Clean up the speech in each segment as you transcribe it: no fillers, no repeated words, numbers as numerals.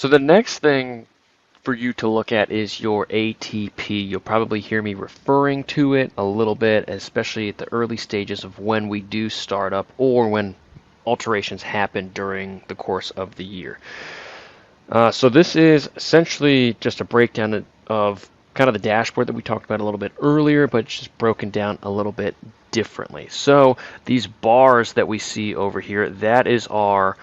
So the next thing for you to look at is your ATP. You'll probably hear me referring to it a little bit, especially at the early stages of when we do start up or when alterations happen during the course of the year. So this is essentially just a breakdown of kind of the dashboard that we talked about a little bit earlier, but it's just broken down a little bit differently. So these bars that we see over here, that is our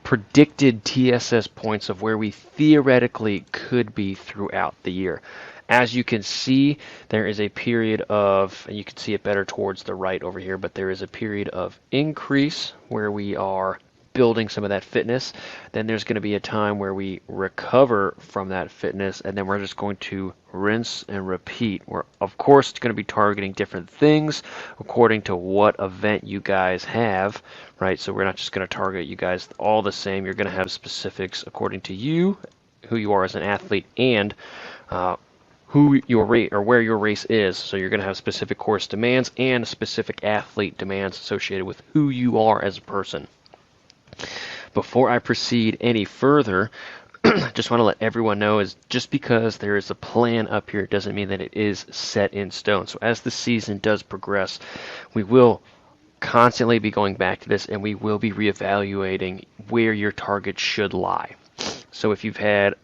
predicted TSS points of where we theoretically could be throughout the year. As you can see, there is a period of, and you can see it better towards the right over here, but there is a period of increase where we are building some of that fitness. Then there's going to be a time where we recover from that fitness, and then we're just going to rinse and repeat. We're of course going to be targeting different things according to what event you guys have, right? So we're not just going to target you guys all the same. You're going to have specifics according to you, who you are as an athlete, and who your race or where your race is. So you're going to have specific course demands and specific athlete demands associated with who you are as a person. Before I proceed any further, just want to let everyone know is just because there is a plan up here doesn't mean that it is set in stone. So as the season does progress, we will constantly be going back to this and we will be reevaluating where your target should lie. So if you've had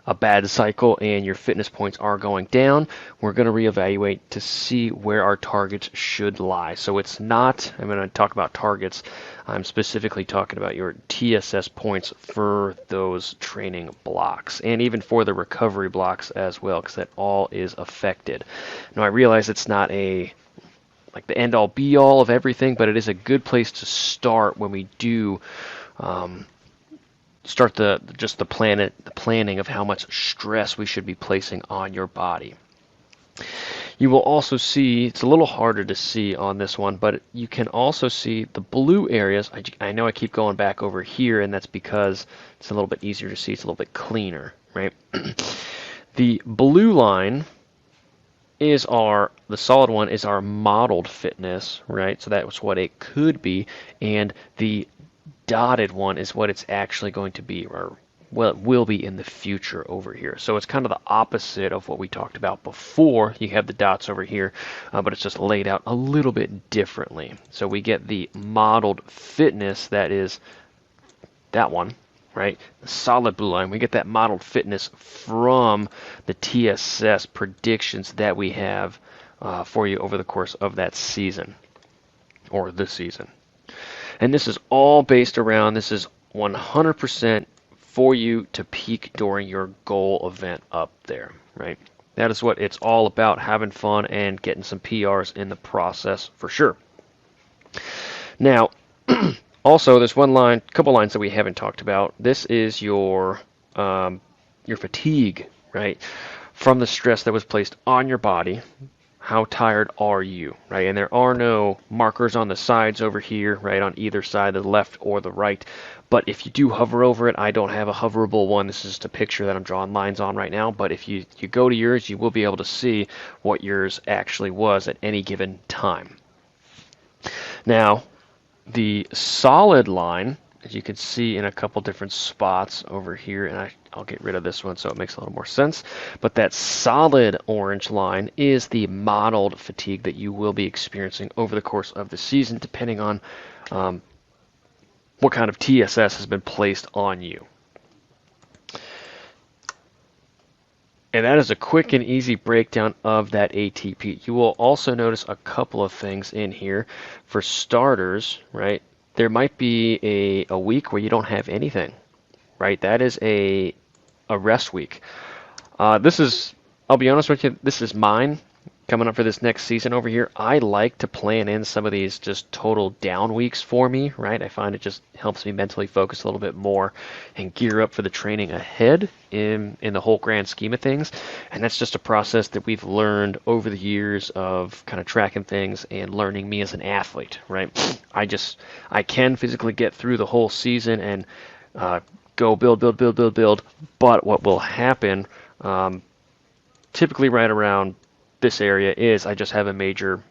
a bad cycle and your fitness points are going down, we're going to reevaluate to see where our targets should lie. So it's not, I'm going to talk about targets, I'm specifically talking about your TSS points for those training blocks and even for the recovery blocks as well, because that all is affected. Now I realize it's not like the end all be all of everything, but it is a good place to start when we do start the planning of how much stress we should be placing on your body. You will also see, it's a little harder to see on this one, but you can also see the blue areas. I know I keep going back over here, and that's because it's a little bit easier to see. It's a little bit cleaner, right? The blue line is the solid one is our modeled fitness, right? So that's what it could be, and the dotted one is what it's actually going to be, or well, it will be in the future over here. So it's kind of the opposite of what we talked about before. You have the dots over here, but it's just laid out a little bit differently. So we get the modeled fitness, that is that one, right? The solid blue line. We get that modeled fitness from the TSS predictions that we have for you over the course of that season, or this season. And this is all based around, this is 100% for you to peak during your goal event up there, right? That is what it's all about, having fun and getting some PRs in the process for sure. Now, also there's couple lines that we haven't talked about. This is your fatigue, right? From the stress that was placed on your body. How tired are you, right? And there are no markers on the sides over here, right, on either side, the left or the right. But if you do hover over it, I don't have a hoverable one. This is just a picture that I'm drawing lines on right now. But if you go to yours, you will be able to see what yours actually was at any given time. Now, the solid line, as you can see in a couple different spots over here, and I'll get rid of this one so it makes a little more sense, but that solid orange line is the modeled fatigue that you will be experiencing over the course of the season, depending on what kind of TSS has been placed on you. And that is a quick and easy breakdown of that ATP. You will also notice a couple of things in here. For starters, right, there might be a week where you don't have anything, right? That is a rest week. I'll be honest with you, this is mine coming up for this next season over here. I like to plan in some of these just total down weeks for me, right? I find it just helps me mentally focus a little bit more and gear up for the training ahead in the whole grand scheme of things. And that's just a process that we've learned over the years of kind of tracking things and learning me as an athlete, right? I can physically get through the whole season and go build, but what will happen typically right around this area is I just have a major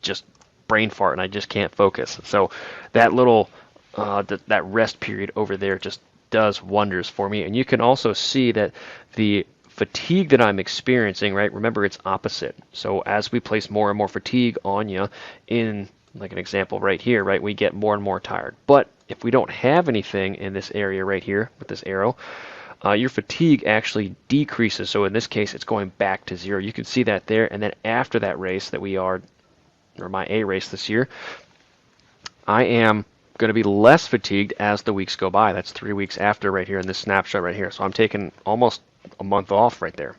just brain fart and I just can't focus. So that little that rest period over there just does wonders for me. And you can also see that the fatigue that I'm experiencing, right? Remember, it's opposite. So as we place more and more fatigue on you, in like an example right here, right, we get more and more tired. But if we don't have anything in this area right here with this arrow, your fatigue actually decreases. So in this case, it's going back to 0. You can see that there. And then after that race that we are, or my A race this year, I am going to be less fatigued as the weeks go by. That's 3 weeks after right here in this snapshot right here. So I'm taking almost a month off right there.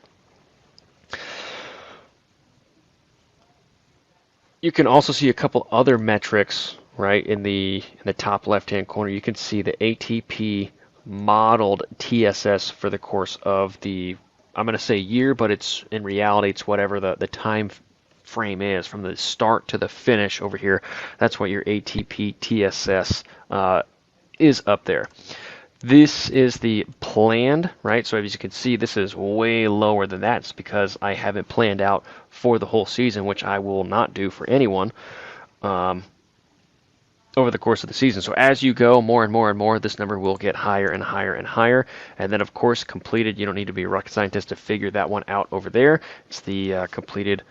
You can also see a couple other metrics right in the top left-hand corner. You can see the ATP modeled TSS for the course of the, I'm going to say year, but it's in reality it's whatever the time frame is from the start to the finish over here. That's what your ATP TSS is up there. This is the planned, right? So as you can see, this is way lower than that. It's because I haven't planned out for the whole season, which I will not do for anyone over the course of the season. So as you go more and more and more, this number will get higher and higher and higher. And then, of course, completed. You don't need to be a rocket scientist to figure that one out over there. It's the completed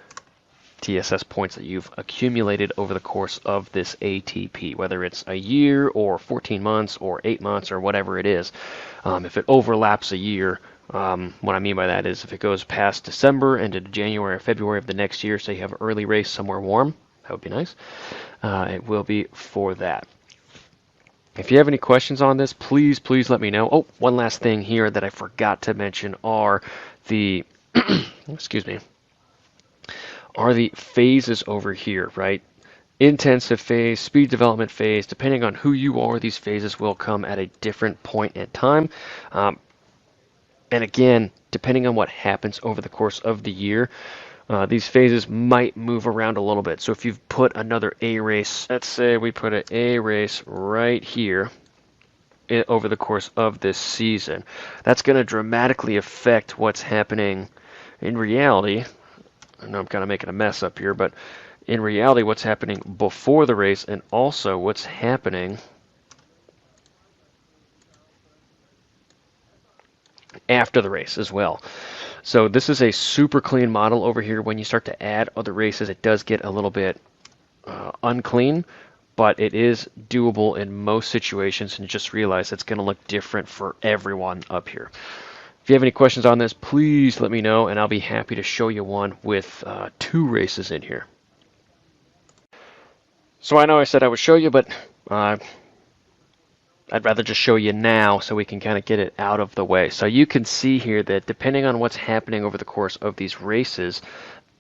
TSS points that you've accumulated over the course of this ATP, whether it's a year or 14 months or 8 months or whatever it is. If it overlaps a year, what I mean by that is if it goes past December into January or February of the next year, so you have an early race somewhere warm, that would be nice. It will be for that. If you have any questions on this, please let me know. Oh, one last thing here that I forgot to mention are the, excuse me, are the phases over here, right? Intensive phase, speed development phase, depending on who you are, these phases will come at a different point in time. And again, depending on what happens over the course of the year, these phases might move around a little bit. So if you've put another A race, let's say we put an A race right here over the course of this season, that's going to dramatically affect what's happening in reality. I know I'm kind of making a mess up here, but in reality, what's happening before the race and also what's happening after the race as well. So this is a super clean model over here. When you start to add other races, it does get a little bit unclean, but it is doable in most situations, and just realize it's going to look different for everyone up here. If you have any questions on this, please let me know, and I'll be happy to show you one with 2 races in here. So I know I said I would show you, but I'd rather just show you now so we can kind of get it out of the way. So you can see here that depending on what's happening over the course of these races,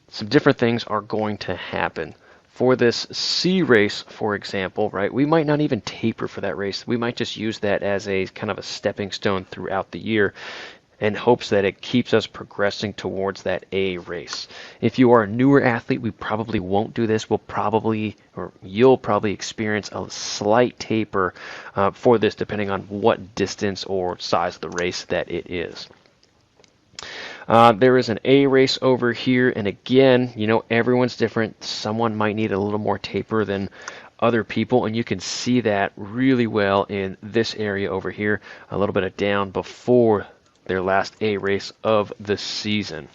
some different things are going to happen. For this C race, for example, right, we might not even taper for that race. We might just use that as a kind of a stepping stone throughout the year, in hopes that it keeps us progressing towards that A race. If you are a newer athlete, we probably won't do this. You'll probably experience a slight taper for this, depending on what distance or size of the race that it is. There is an A race over here, and again, you know, everyone's different. Someone might need a little more taper than other people, and you can see that really well in this area over here, a little bit of down before their last A race of the season.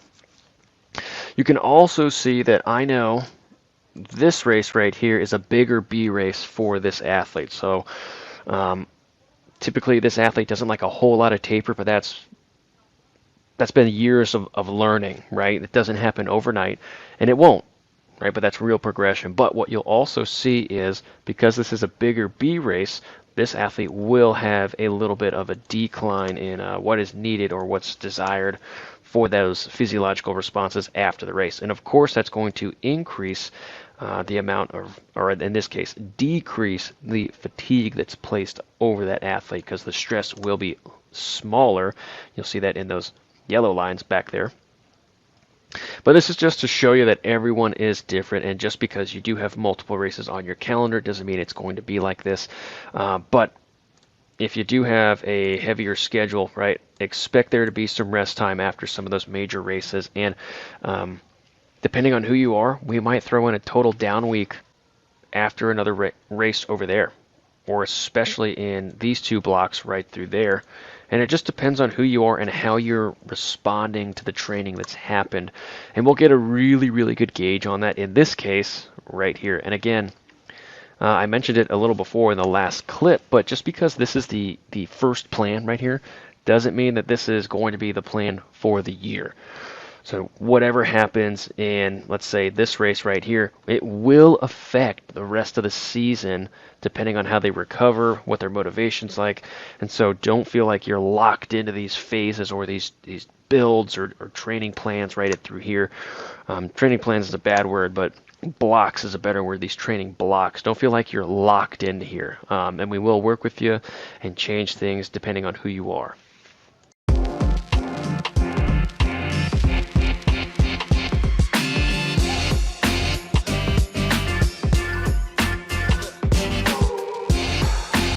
You can also see that I know this race right here is a bigger B race for this athlete. So typically this athlete doesn't like a whole lot of taper, but that's been years of learning, right? It doesn't happen overnight, and it won't, right? But that's real progression. But what you'll also see is, because this is a bigger B race, this athlete will have a little bit of a decline in what is needed or what's desired for those physiological responses after the race. And of course, that's going to increase the amount of, or in this case, decrease the fatigue that's placed over that athlete, because the stress will be smaller. You'll see that in those yellow lines back there. But this is just to show you that everyone is different, and just because you do have multiple races on your calendar doesn't mean it's going to be like this. But if you do have a heavier schedule, right, expect there to be some rest time after some of those major races. And depending on who you are, we might throw in a total down week after another race over there, or especially in these two blocks right through there. And it just depends on who you are and how you're responding to the training that's happened. And we'll get a really, really good gauge on that in this case right here. And again, I mentioned it a little before in the last clip, but just because this is the first plan right here doesn't mean that this is going to be the plan for the year. So whatever happens in, let's say, this race right here, it will affect the rest of the season depending on how they recover, what their motivation's like. And so don't feel like you're locked into these phases or these builds or training plans right through here. Training plans is a bad word, but blocks is a better word. These training blocks. Don't feel like you're locked into here. And we will work with you and change things depending on who you are.